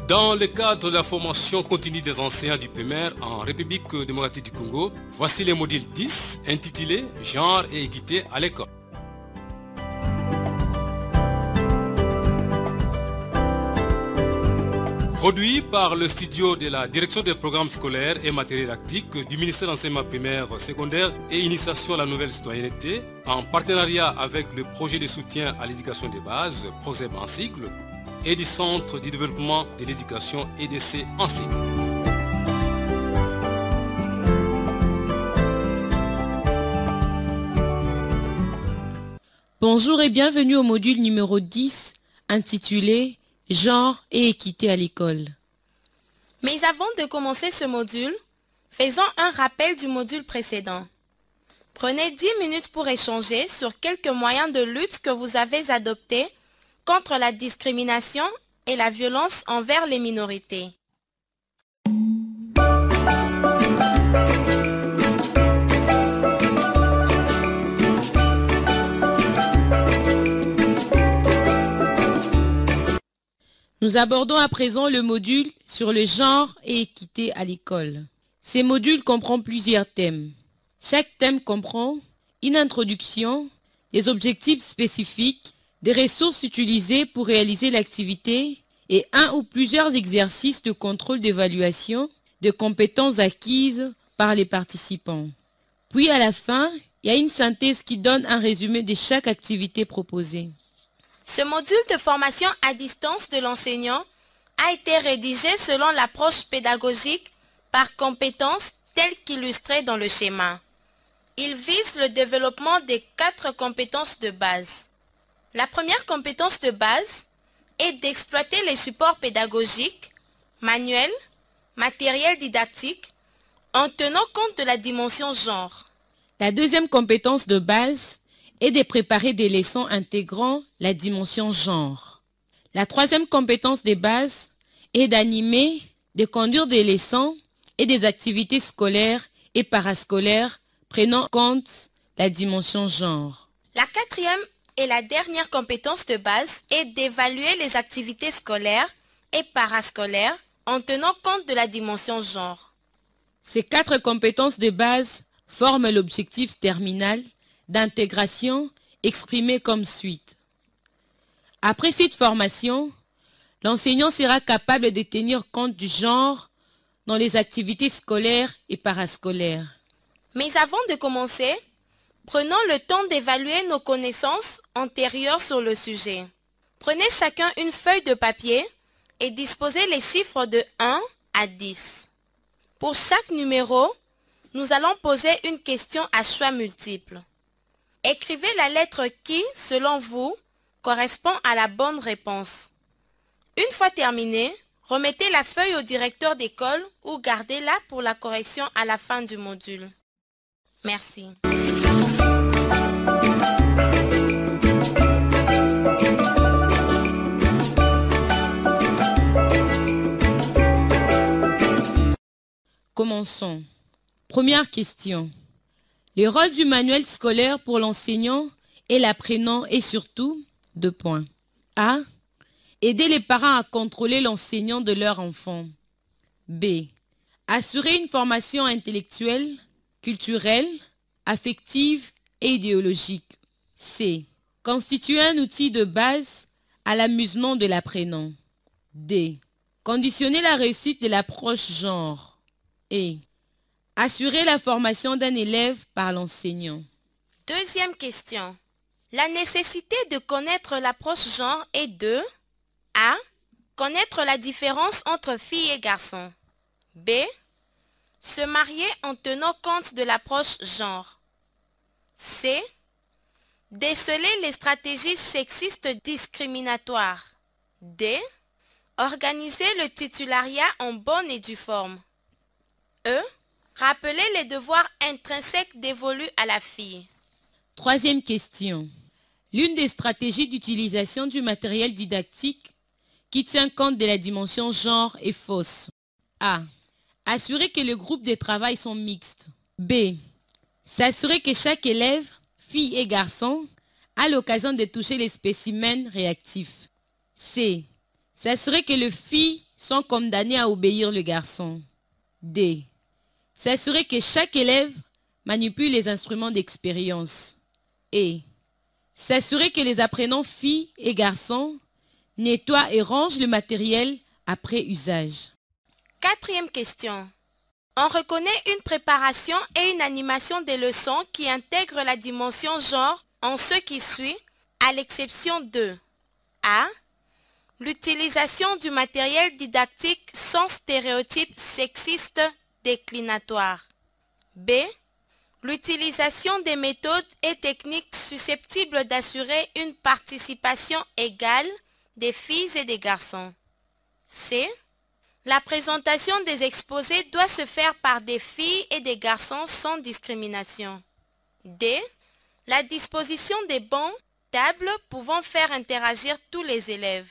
Dans le cadre de la formation continue des enseignants du primaire en République démocratique du Congo, voici le module 10 intitulé « Genre et équité à l'école ». Produit par le studio de la Direction des programmes scolaires et matériels didactiques du ministère de l'enseignement primaire, secondaire et initiation à la nouvelle citoyenneté, en partenariat avec le projet de soutien à l'éducation des bases, PROSEB en cycle, et du Centre du développement de l'éducation EDC en cycle. Bonjour et bienvenue au module numéro 10 intitulé « Genre et équité à l'école ». Mais avant de commencer ce module, faisons un rappel du module précédent. Prenez 10 minutes pour échanger sur quelques moyens de lutte que vous avez adoptés contre la discrimination et la violence envers les minorités. Nous abordons à présent le module sur le genre et équité à l'école. Ces modules comprend plusieurs thèmes. Chaque thème comprend une introduction, des objectifs spécifiques, des ressources utilisées pour réaliser l'activité et un ou plusieurs exercices de contrôle d'évaluation de compétences acquises par les participants. Puis à la fin, il y a une synthèse qui donne un résumé de chaque activité proposée. Ce module de formation à distance de l'enseignant a été rédigé selon l'approche pédagogique par compétences telle qu'illustrée dans le schéma. Il vise le développement des 4 compétences de base. La première compétence de base est d'exploiter les supports pédagogiques, manuels, matériels didactiques, en tenant compte de la dimension genre. La deuxième compétence de base est de préparer des leçons intégrant la dimension genre. La troisième compétence de base est d'animer, de conduire des leçons et des activités scolaires et parascolaires prenant en compte la dimension genre. La quatrième et la dernière compétence de base est d'évaluer les activités scolaires et parascolaires en tenant compte de la dimension genre. Ces 4 compétences de base forment l'objectif terminal d'intégration exprimé comme suite. Après cette formation, l'enseignant sera capable de tenir compte du genre dans les activités scolaires et parascolaires. Mais avant de commencer, prenons le temps d'évaluer nos connaissances antérieures sur le sujet. Prenez chacun une feuille de papier et disposez les chiffres de 1 à 10. Pour chaque numéro, nous allons poser une question à choix multiple. Écrivez la lettre qui, selon vous, correspond à la bonne réponse. Une fois terminé, remettez la feuille au directeur d'école ou gardez-la pour la correction à la fin du module. Merci. Commençons. Première question. Le rôle du manuel scolaire pour l'enseignant et l'apprenant est surtout 2 points. A. Aider les parents à contrôler l'enseignant de leur enfant. B. Assurer une formation intellectuelle, culturelle, affective et idéologique. C. Constituer un outil de base à l'amusement de l'apprenant. D. Conditionner la réussite de l'approche genre. E. Assurer la formation d'un élève par l'enseignant. Deuxième question. La nécessité de connaître l'approche genre est de A. Connaître la différence entre filles et garçons. B. Se marier en tenant compte de l'approche genre. C. Déceler les stratégies sexistes discriminatoires. D. Organiser le titulariat en bonne et due forme. E. Rappeler les devoirs intrinsèques dévolus à la fille. Troisième question. L'une des stratégies d'utilisation du matériel didactique qui tient compte de la dimension genre est fausse. A. Assurer que les groupes de travail sont mixtes. B. S'assurer que chaque élève, fille et garçon, a l'occasion de toucher les spécimens réactifs. C. S'assurer que les filles sont condamnées à obéir le garçon. D. S'assurer que chaque élève manipule les instruments d'expérience. E. S'assurer que les apprenants filles et garçons nettoient et rangent le matériel après usage. Quatrième question. On reconnaît une préparation et une animation des leçons qui intègrent la dimension genre en ce qui suit, à l'exception de A. L'utilisation du matériel didactique sans stéréotypes sexistes déclinatoires. B. L'utilisation des méthodes et techniques susceptibles d'assurer une participation égale des filles et des garçons. C. La présentation des exposés doit se faire par des filles et des garçons sans discrimination. D. La disposition des bancs, tables pouvant faire interagir tous les élèves.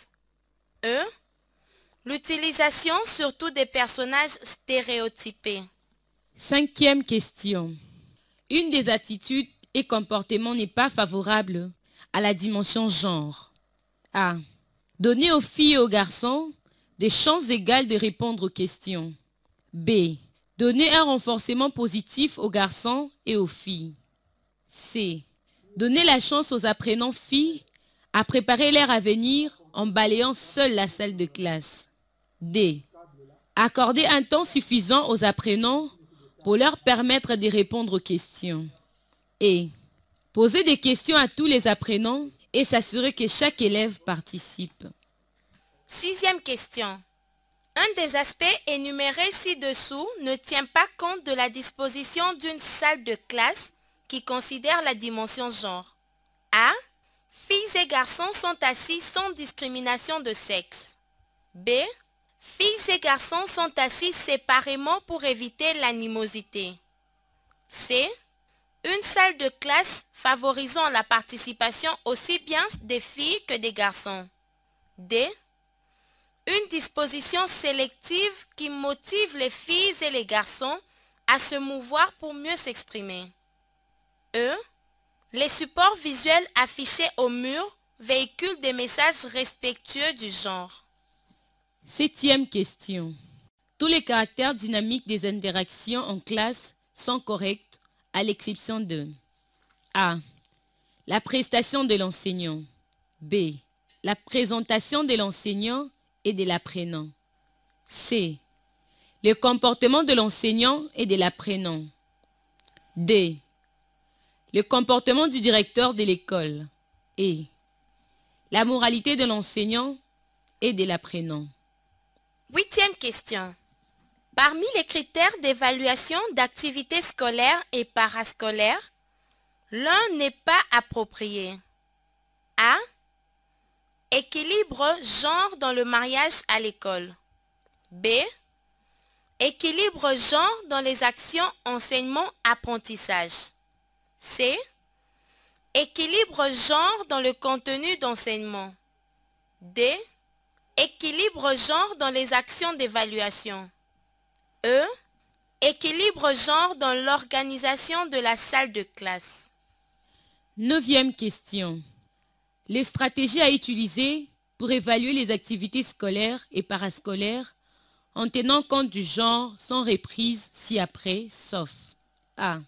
E. L'utilisation surtout des personnages stéréotypés. Cinquième question. Une des attitudes et comportements n'est pas favorable à la dimension genre. A. Donner aux filles et aux garçons des chances égales de répondre aux questions. B. Donner un renforcement positif aux garçons et aux filles. C. Donner la chance aux apprenants filles à préparer leur avenir en balayant seule la salle de classe. D. Accorder un temps suffisant aux apprenants pour leur permettre de répondre aux questions. Et poser des questions à tous les apprenants et s'assurer que chaque élève participe. Sixième question. Un des aspects énumérés ci-dessous ne tient pas compte de la disposition d'une salle de classe qui considère la dimension genre. A. Filles et garçons sont assis sans discrimination de sexe. B. Filles et garçons sont assis séparément pour éviter l'animosité. C. Une salle de classe favorisant la participation aussi bien des filles que des garçons. D. Une disposition sélective qui motive les filles et les garçons à se mouvoir pour mieux s'exprimer. E. Les supports visuels affichés au mur véhiculent des messages respectueux du genre. Septième question. Tous les caractères dynamiques des interactions en classe sont corrects, à l'exception de A. La prestation de l'enseignant. B. La présentation de l'enseignant et de l'apprenant. C. Le comportement de l'enseignant et de l'apprenant. D. Le comportement du directeur de l'école. Et la moralité de l'enseignant et de l'apprenant. Huitième question. Parmi les critères d'évaluation d'activités scolaires et parascolaires, l'un n'est pas approprié. A. Équilibre genre dans le mariage à l'école. B. Équilibre genre dans les actions enseignement-apprentissage. C. Équilibre genre dans le contenu d'enseignement. D. Équilibre genre dans les actions d'évaluation. E. Équilibre genre dans l'organisation de la salle de classe. Neuvième question. Les stratégies à utiliser pour évaluer les activités scolaires et parascolaires en tenant compte du genre sont reprises ci-après, sauf A.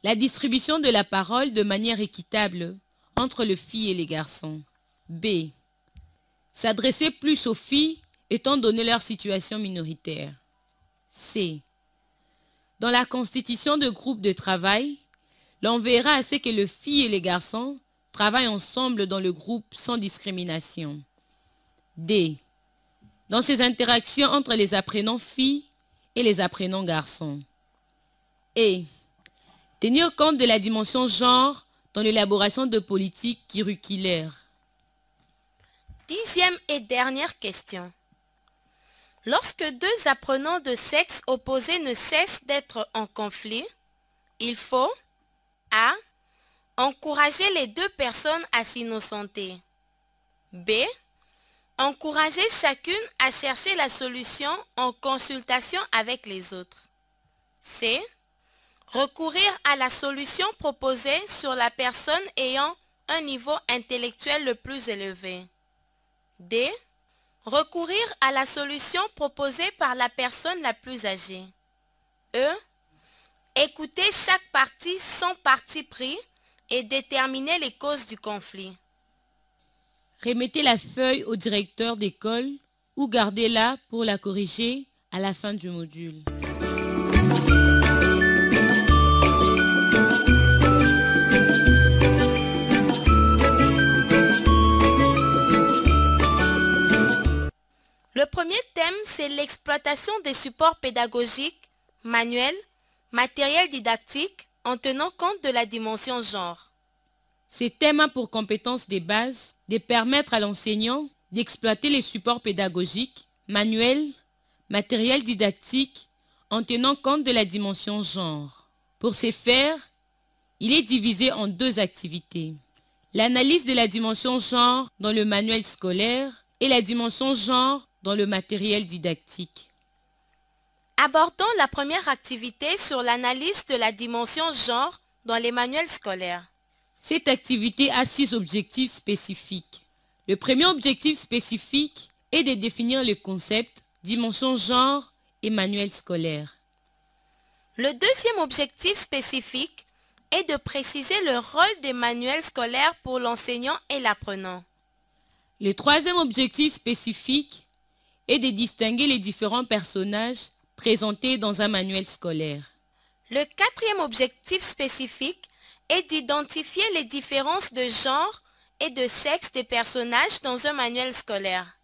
La distribution de la parole de manière équitable entre les filles et les garçons. B. S'adresser plus aux filles étant donné leur situation minoritaire. C. Dans la constitution de groupes de travail, l'on verra à ce que les filles et les garçons travaillent ensemble dans le groupe sans discrimination. D. Dans ces interactions entre les apprenants filles et les apprenants garçons. Et tenir compte de la dimension genre dans l'élaboration de politiques curriculaires. Dixième et dernière question. Lorsque deux apprenants de sexe opposé ne cessent d'être en conflit, il faut A. Encourager les deux personnes à s'innocenter. B. Encourager chacune à chercher la solution en consultation avec les autres. C. Recourir à la solution proposée sur la personne ayant un niveau intellectuel le plus élevé. D. Recourir à la solution proposée par la personne la plus âgée. E. Écouter chaque partie sans parti pris et déterminer les causes du conflit. Remettez la feuille au directeur d'école ou gardez-la pour la corriger à la fin du module. Le premier thème, c'est l'exploitation des supports pédagogiques, manuels, matériels didactiques, en tenant compte de la dimension genre. Ces thèmes ont pour compétence de base de permettre à l'enseignant d'exploiter les supports pédagogiques, manuels, matériels didactiques, en tenant compte de la dimension genre. Pour ce faire, il est divisé en deux activités. L'analyse de la dimension genre dans le manuel scolaire et la dimension genre dans le matériel didactique. Abordons la première activité sur l'analyse de la dimension genre dans les manuels scolaires. Cette activité a 6 objectifs spécifiques. Le premier objectif spécifique est de définir le concept, dimension genre et manuel scolaire. Le deuxième objectif spécifique est de préciser le rôle des manuels scolaires pour l'enseignant et l'apprenant. Le troisième objectif spécifique est de distinguer les différents personnages présentés dans un manuel scolaire. Le quatrième objectif spécifique est d'identifier les différences de genre et de sexe des personnages dans un manuel scolaire.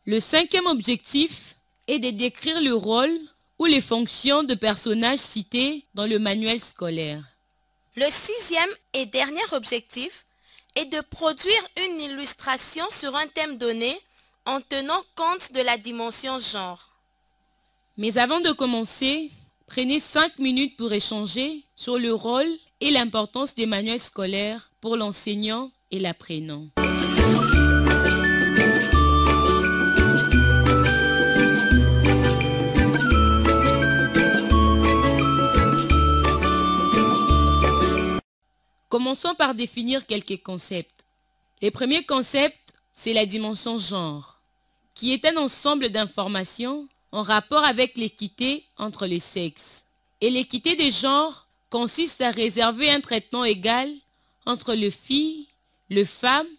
Le cinquième objectif est de décrire le rôle ou les fonctions de personnages cités dans le manuel scolaire. Le sixième et dernier objectif est de produire une illustration sur un thème donné en tenant compte de la dimension genre. Mais avant de commencer, prenez 5 minutes pour échanger sur le rôle et l'importance des manuels scolaires pour l'enseignant et l'apprenant. Commençons par définir quelques concepts. Le premier concept, c'est la dimension genre, qui est un ensemble d'informations en rapport avec l'équité entre les sexes. Et l'équité des genres consiste à réserver un traitement égal entre les filles, les femmes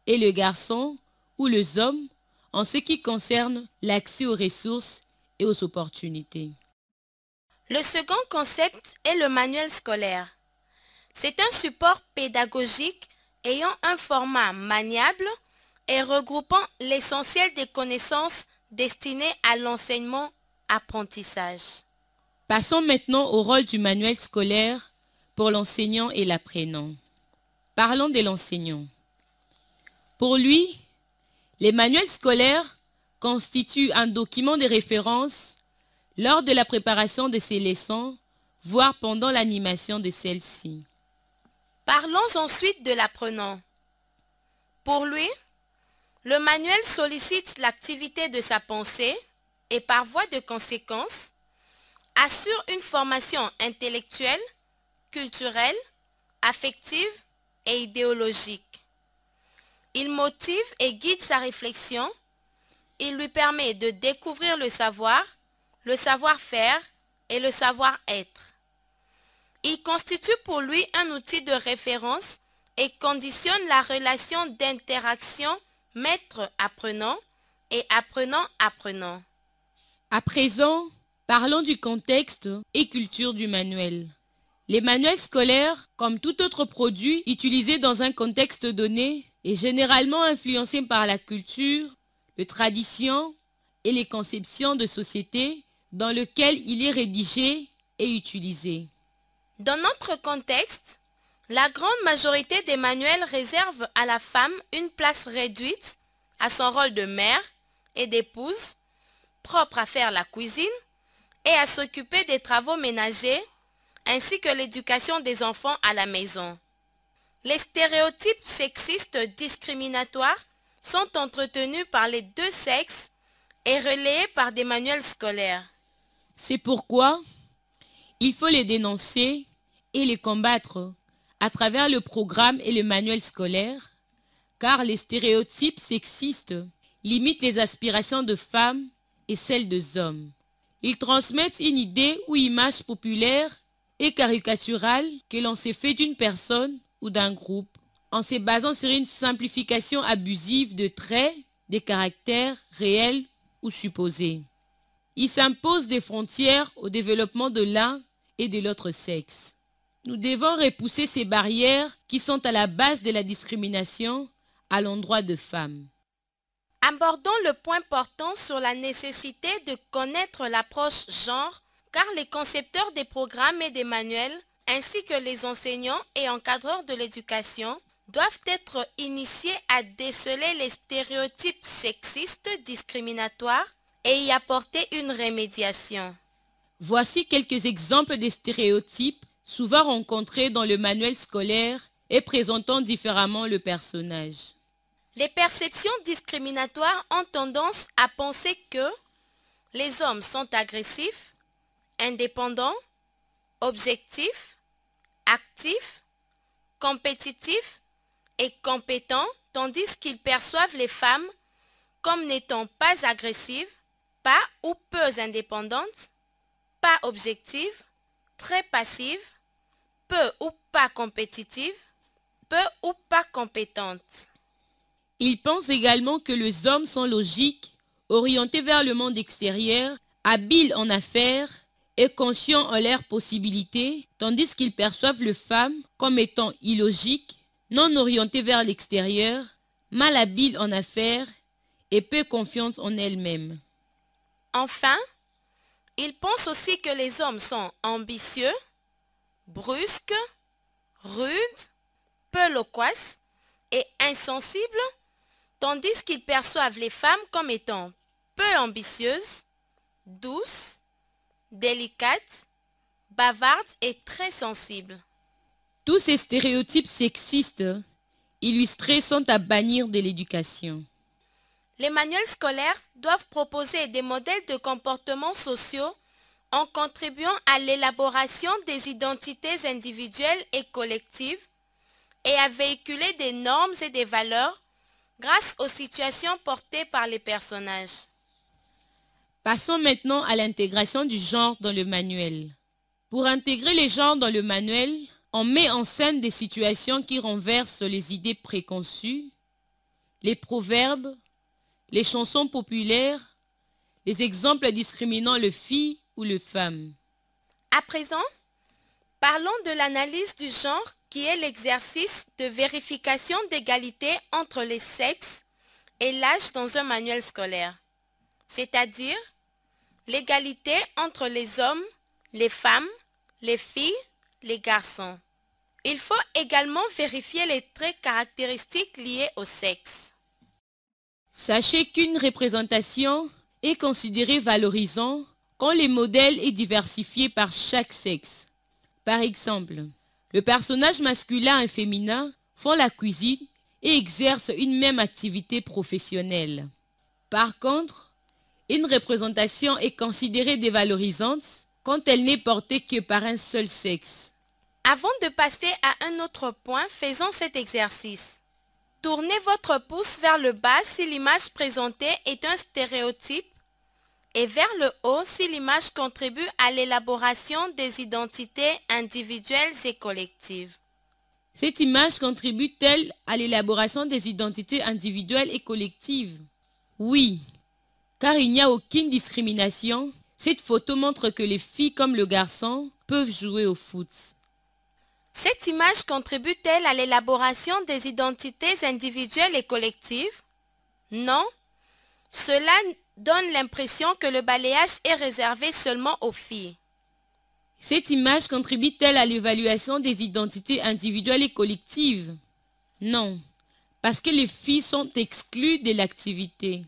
et les garçons ou les hommes en ce qui concerne l'accès aux ressources et aux opportunités. Le second concept est le manuel scolaire. C'est un support pédagogique ayant un format maniable et regroupant l'essentiel des connaissances destinées à l'enseignement-apprentissage. Passons maintenant au rôle du manuel scolaire pour l'enseignant et l'apprenant. Parlons de l'enseignant. Pour lui, les manuels scolaires constituent un document de référence lors de la préparation de ses leçons, voire pendant l'animation de celles-ci. Parlons ensuite de l'apprenant. Pour lui, le manuel sollicite l'activité de sa pensée et par voie de conséquence, assure une formation intellectuelle, culturelle, affective et idéologique. Il motive et guide sa réflexion. Il lui permet de découvrir le savoir-faire et le savoir-être. Il constitue pour lui un outil de référence et conditionne la relation d'interaction maître-apprenant et apprenant-apprenant. À présent, parlons du contexte et culture du manuel. Les manuels scolaires, comme tout autre produit utilisé dans un contexte donné, est généralement influencé par la culture, les traditions et les conceptions de société dans lesquelles il est rédigé et utilisé. Dans notre contexte, la grande majorité des manuels réservent à la femme une place réduite à son rôle de mère et d'épouse, propre à faire la cuisine et à s'occuper des travaux ménagers, ainsi que l'éducation des enfants à la maison. Les stéréotypes sexistes discriminatoires sont entretenus par les deux sexes et relayés par des manuels scolaires. C'est pourquoi il faut les dénoncer et les combattre à travers le programme et le manuel scolaire, car les stéréotypes sexistes limitent les aspirations de femmes et celles des hommes. Ils transmettent une idée ou image populaire et caricaturale que l'on s'est fait d'une personne ou d'un groupe en se basant sur une simplification abusive de traits, des caractères réels ou supposés. Ils s'imposent des frontières au développement de l'un et de l'autre sexe. Nous devons repousser ces barrières qui sont à la base de la discrimination à l'endroit de femmes. Abordons le point portant sur la nécessité de connaître l'approche genre, car les concepteurs des programmes et des manuels, ainsi que les enseignants et encadreurs de l'éducation, doivent être initiés à déceler les stéréotypes sexistes discriminatoires et y apporter une remédiation. Voici quelques exemples de stéréotypes souvent rencontrés dans le manuel scolaire et présentant différemment le personnage. Les perceptions discriminatoires ont tendance à penser que les hommes sont agressifs, indépendants, objectifs, actifs, compétitifs et compétents, tandis qu'ils perçoivent les femmes comme n'étant pas agressives, pas ou peu indépendantes, pas objectives, très passives, peu ou pas compétitives, peu ou pas compétentes. Ils pensent également que les hommes sont logiques, orientés vers le monde extérieur, habiles en affaires et conscients en leurs possibilités, tandis qu'ils perçoivent les femmes comme étant illogiques, non orientées vers l'extérieur, malhabiles en affaires et peu confiantes en elles-mêmes. Enfin, ils pensent aussi que les hommes sont ambitieux, brusques, rudes, peu loquaces et insensibles, tandis qu'ils perçoivent les femmes comme étant peu ambitieuses, douces, délicates, bavardes et très sensibles. Tous ces stéréotypes sexistes illustrés sont à bannir de l'éducation. Les manuels scolaires doivent proposer des modèles de comportements sociaux en contribuant à l'élaboration des identités individuelles et collectives et à véhiculer des normes et des valeurs grâce aux situations portées par les personnages. Passons maintenant à l'intégration du genre dans le manuel. Pour intégrer les genres dans le manuel, on met en scène des situations qui renversent les idées préconçues, les proverbes, les chansons populaires, les exemples discriminant les filles ou les femmes. À présent, parlons de l'analyse du genre qui est l'exercice de vérification d'égalité entre les sexes et l'âge dans un manuel scolaire, c'est-à-dire l'égalité entre les hommes, les femmes, les filles, les garçons. Il faut également vérifier les traits caractéristiques liés au sexe. Sachez qu'une représentation est considérée valorisante quand le modèle est diversifié par chaque sexe. Par exemple, le personnage masculin et féminin font la cuisine et exercent une même activité professionnelle. Par contre, une représentation est considérée dévalorisante quand elle n'est portée que par un seul sexe. Avant de passer à un autre point, faisons cet exercice. Tournez votre pouce vers le bas si l'image présentée est un stéréotype et vers le haut si l'image contribue à l'élaboration des identités individuelles et collectives. Cette image contribue-t-elle à l'élaboration des identités individuelles et collectives? Oui, car il n'y a aucune discrimination. Cette photo montre que les filles comme le garçon peuvent jouer au foot. Cette image contribue-t-elle à l'élaboration des identités individuelles et collectives? Non. Cela donne l'impression que le balayage est réservé seulement aux filles. Cette image contribue-t-elle à l'évaluation des identités individuelles et collectives? Non, parce que les filles sont exclues de l'activité.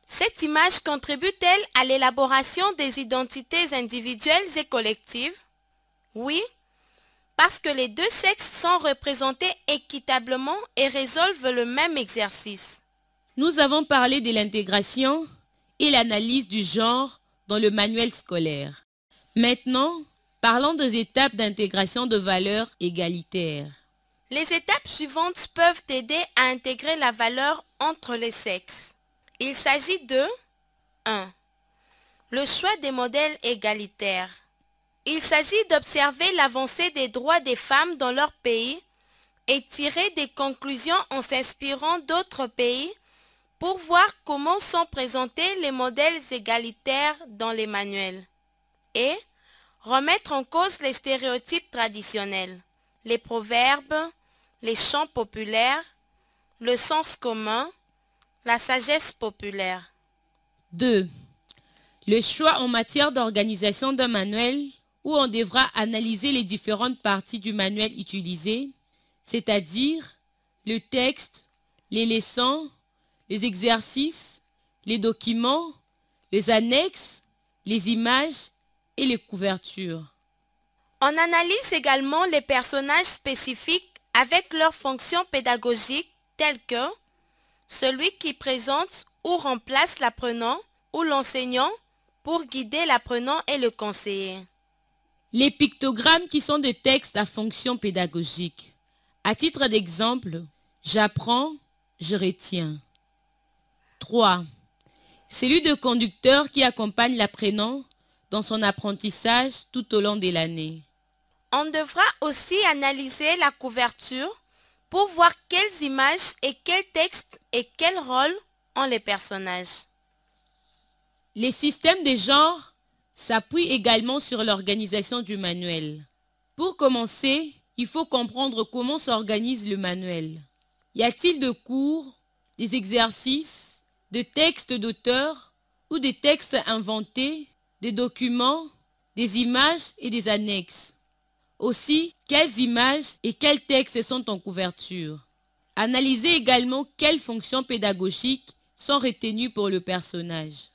Cette image contribue-t-elle à l'élaboration des identités individuelles et collectives? Oui, parce que les deux sexes sont représentés équitablement et résolvent le même exercice. Nous avons parlé de l'intégration et l'analyse du genre dans le manuel scolaire. Maintenant, parlons des étapes d'intégration de valeurs égalitaires. Les étapes suivantes peuvent aider à intégrer la valeur entre les sexes. Il s'agit de 1. Le choix des modèles égalitaires. Il s'agit d'observer l'avancée des droits des femmes dans leur pays et tirer des conclusions en s'inspirant d'autres pays pour voir comment sont présentés les modèles égalitaires dans les manuels et remettre en cause les stéréotypes traditionnels, les proverbes, les chants populaires, le sens commun, la sagesse populaire. 2. Le choix en matière d'organisation d'un manuel où on devra analyser les différentes parties du manuel utilisé, c'est-à-dire le texte, les leçons, les exercices, les documents, les annexes, les images et les couvertures. On analyse également les personnages spécifiques avec leurs fonctions pédagogiques telles que celui qui présente ou remplace l'apprenant ou l'enseignant pour guider l'apprenant et le conseiller. Les pictogrammes qui sont des textes à fonction pédagogique. À titre d'exemple, j'apprends, je retiens. 3. Celui de conducteur qui accompagne l'apprenant dans son apprentissage tout au long de l'année. On devra aussi analyser la couverture pour voir quelles images et quels textes et quel rôle ont les personnages. Les systèmes de genre s'appuient également sur l'organisation du manuel. Pour commencer, il faut comprendre comment s'organise le manuel. Y a-t-il de cours, des exercices, des textes d'auteur ou des textes inventés, des documents, des images et des annexes? Aussi, quelles images et quels textes sont en couverture? Analysez également quelles fonctions pédagogiques sont retenues pour le personnage.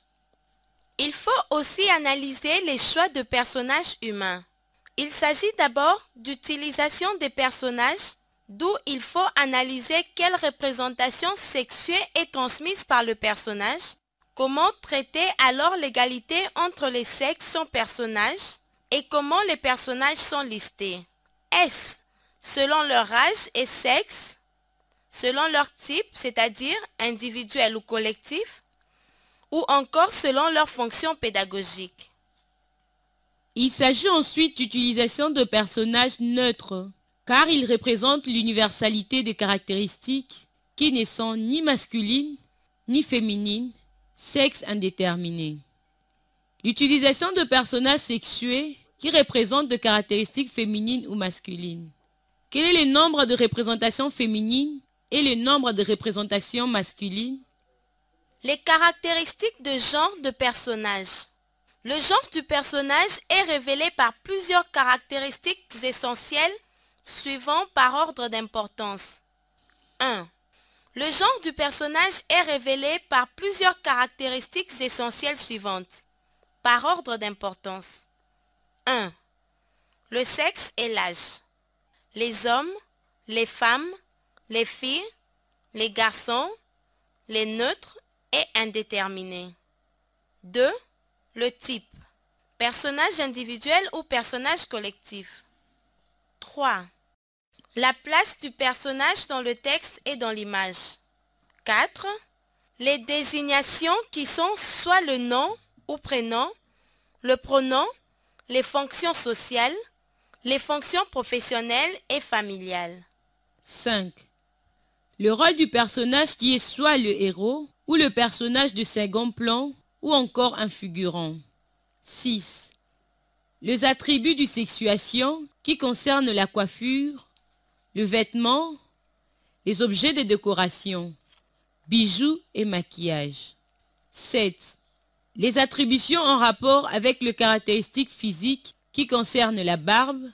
Il faut aussi analyser les choix de personnages humains. Il s'agit d'abord d'utilisation des personnages, d'où il faut analyser quelle représentation sexuée est transmise par le personnage, comment traiter alors l'égalité entre les sexes sans personnage et comment les personnages sont listés. Est-ce selon leur âge et sexe, selon leur type, c'est-à-dire individuel ou collectif, ou encore selon leur fonction pédagogique. Il s'agit ensuite d'utilisation de personnages neutres, car ils représentent l'universalité des caractéristiques qui ne sont ni masculines ni féminines, sexe indéterminé. L'utilisation de personnages sexués qui représentent des caractéristiques féminines ou masculines. Quel est le nombre de représentations féminines et le nombre de représentations masculines? Les caractéristiques de genre de personnage. Le genre du personnage est révélé par plusieurs caractéristiques essentielles suivant par ordre d'importance. 1. Le genre du personnage est révélé par plusieurs caractéristiques essentielles suivantes, par ordre d'importance. 1. Le sexe et l'âge. Les hommes, les femmes, les filles, les garçons, les neutres et indéterminés. 2. Le type. Personnage individuel ou personnage collectif. 3. La place du personnage dans le texte et dans l'image. 4. Les désignations qui sont soit le nom ou prénom, le pronom, les fonctions sociales, les fonctions professionnelles et familiales. 5. Le rôle du personnage qui est soit le héros ou le personnage de second plan ou encore un figurant. 6. Les attributs du sexuation qui concernent la coiffure, le vêtement, les objets de décoration, bijoux et maquillage. 7. Les attributions en rapport avec les caractéristiques physiques qui concernent la barbe,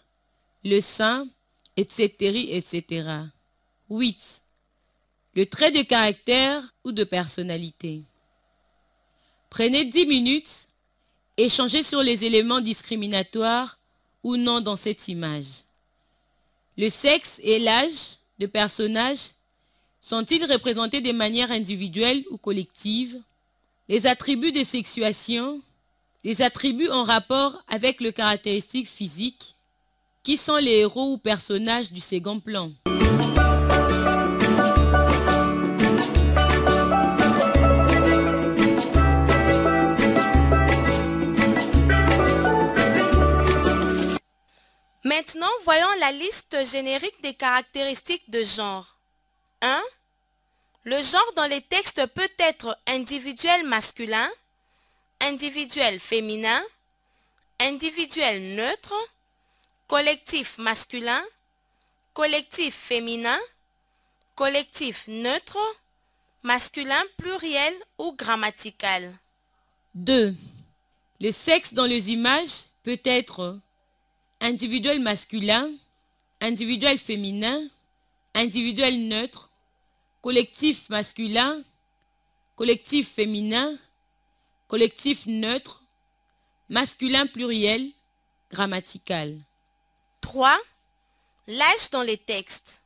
le sein, etc., etc. 8. Le trait de caractère ou de personnalité. Prenez 10 minutes, échangez sur les éléments discriminatoires ou non dans cette image. Le sexe et l'âge de personnages sont-ils représentés de manière individuelle ou collective? Les attributs de sexuation, les attributs en rapport avec les caractéristiques physiques, qui sont les héros ou personnages du second plan. Maintenant, voyons la liste générique des caractéristiques de genre. 1. Le genre dans les textes peut être individuel masculin, individuel féminin, individuel neutre, collectif masculin, collectif féminin, collectif neutre, masculin pluriel ou grammatical. 2. Le sexe dans les images peut être individuel masculin, individuel féminin, individuel neutre, collectif masculin, collectif féminin, collectif neutre, masculin pluriel, grammatical. 3. L'âge dans les textes.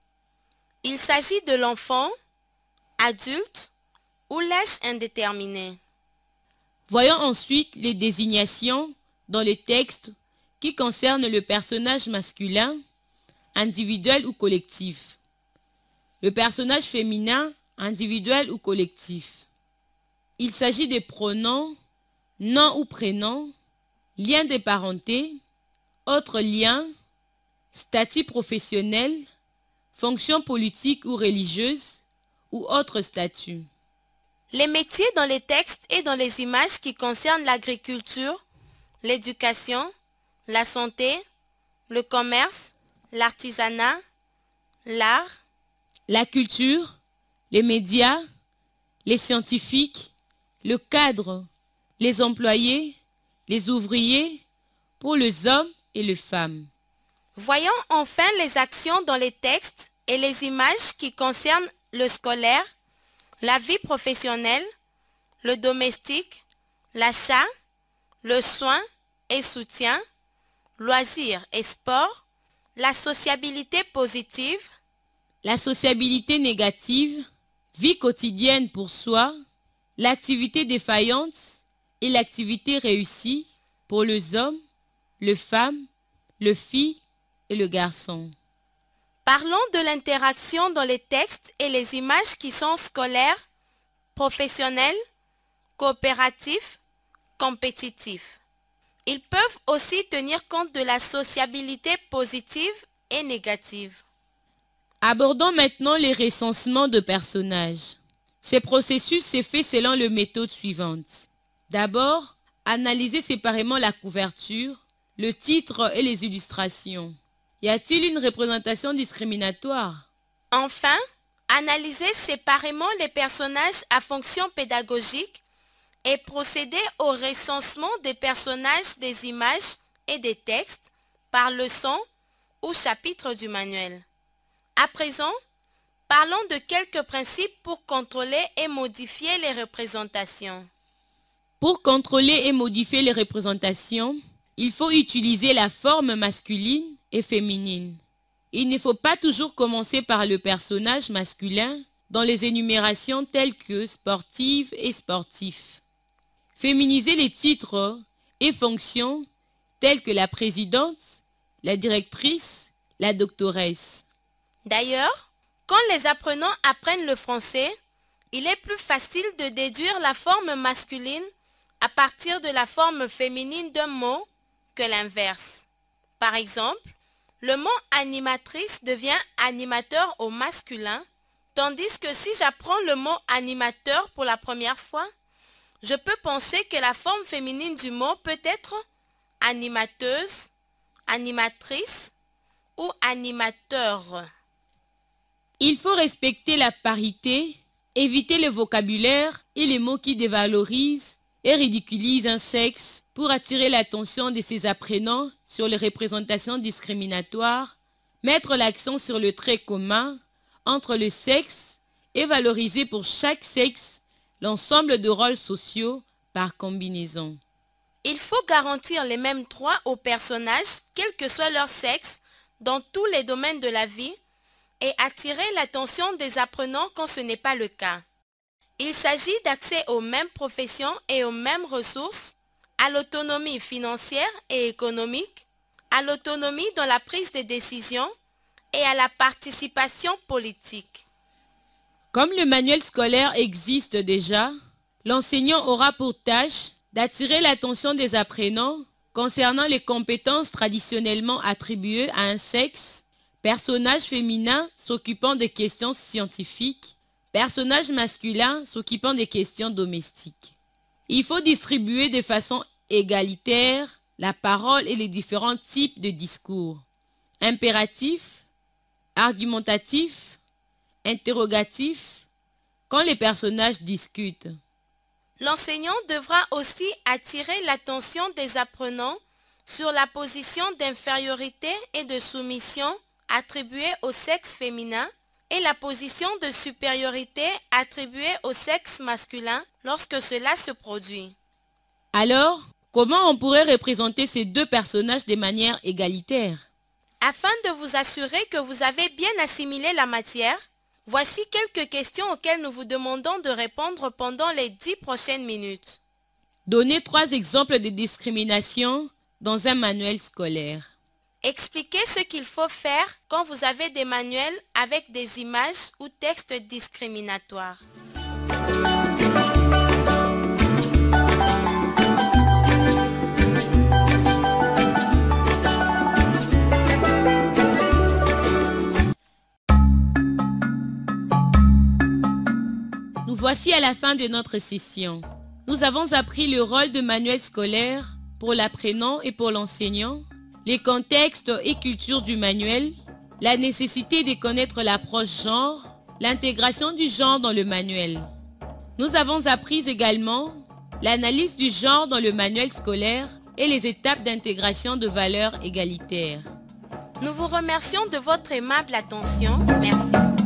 Il s'agit de l'enfant, adulte ou l'âge indéterminé. Voyons ensuite les désignations dans les textes qui concernent le personnage masculin, individuel ou collectif. Le personnage féminin, individuel ou collectif. Il s'agit des pronoms, nom ou prénom, lien de parenté, autres liens, statut professionnel, fonction politique ou religieuse ou autres statuts. Les métiers dans les textes et dans les images qui concernent l'agriculture, l'éducation, la santé, le commerce, l'artisanat, l'art, la culture, les médias, les scientifiques, le cadre, les employés, les ouvriers, pour les hommes et les femmes. Voyons enfin les actions dans les textes et les images qui concernent le scolaire, la vie professionnelle, le domestique, l'achat, le soin et soutien, loisirs et sport, la sociabilité positive, la sociabilité négative, vie quotidienne pour soi, l'activité défaillante et l'activité réussie pour les hommes, les femmes, les filles et le garçon. Parlons de l'interaction dans les textes et les images qui sont scolaires, professionnels, coopératifs, compétitifs. Ils peuvent aussi tenir compte de la sociabilité positive et négative. Abordons maintenant les recensements de personnages. Ce processus s'est fait selon les méthodes suivantes. D'abord, analyser séparément la couverture, le titre et les illustrations. Y a-t-il une représentation discriminatoire? Enfin, analyser séparément les personnages à fonction pédagogique et procéder au recensement des personnages des images et des textes par leçon ou chapitre du manuel. À présent, parlons de quelques principes pour contrôler et modifier les représentations. Pour contrôler et modifier les représentations, il faut utiliser la forme masculine et féminine. Il ne faut pas toujours commencer par le personnage masculin dans les énumérations telles que sportive et sportif. Féminiser les titres et fonctions telles que la présidente, la directrice, la doctoresse. D'ailleurs, quand les apprenants apprennent le français, il est plus facile de déduire la forme masculine à partir de la forme féminine d'un mot que l'inverse. Par exemple, le mot animatrice devient animateur au masculin, tandis que si j'apprends le mot animateur pour la première fois, je peux penser que la forme féminine du mot peut être animateuse, animatrice ou animateur. Il faut respecter la parité, éviter le vocabulaire et les mots qui dévalorisent et ridiculisent un sexe pour attirer l'attention de ses apprenants sur les représentations discriminatoires, mettre l'accent sur le trait commun entre le sexe et valoriser pour chaque sexe l'ensemble de rôles sociaux par combinaison. Il faut garantir les mêmes droits aux personnages, quel que soit leur sexe, dans tous les domaines de la vie et attirer l'attention des apprenants quand ce n'est pas le cas. Il s'agit d'accès aux mêmes professions et aux mêmes ressources, à l'autonomie financière et économique, à l'autonomie dans la prise de décision et à la participation politique. Comme le manuel scolaire existe déjà, l'enseignant aura pour tâche d'attirer l'attention des apprenants concernant les compétences traditionnellement attribuées à un sexe, personnage féminin s'occupant des questions scientifiques, personnage masculin s'occupant des questions domestiques. Il faut distribuer de façon égalitaire la parole et les différents types de discours. Impératif, argumentatif, interrogatif, quand les personnages discutent. L'enseignant devra aussi attirer l'attention des apprenants sur la position d'infériorité et de soumission attribuée au sexe féminin et la position de supériorité attribuée au sexe masculin lorsque cela se produit. Alors, comment on pourrait représenter ces deux personnages de manière égalitaire? Afin de vous assurer que vous avez bien assimilé la matière, voici quelques questions auxquelles nous vous demandons de répondre pendant les 10 prochaines minutes. Donnez 3 exemples de discrimination dans un manuel scolaire. Expliquez ce qu'il faut faire quand vous avez des manuels avec des images ou textes discriminatoires. Nous voici à la fin de notre session. Nous avons appris le rôle de manuel scolaire pour l'apprenant et pour l'enseignant, les contextes et cultures du manuel, la nécessité de connaître l'approche genre, l'intégration du genre dans le manuel. Nous avons appris également l'analyse du genre dans le manuel scolaire et les étapes d'intégration de valeurs égalitaires. Nous vous remercions de votre aimable attention. Merci.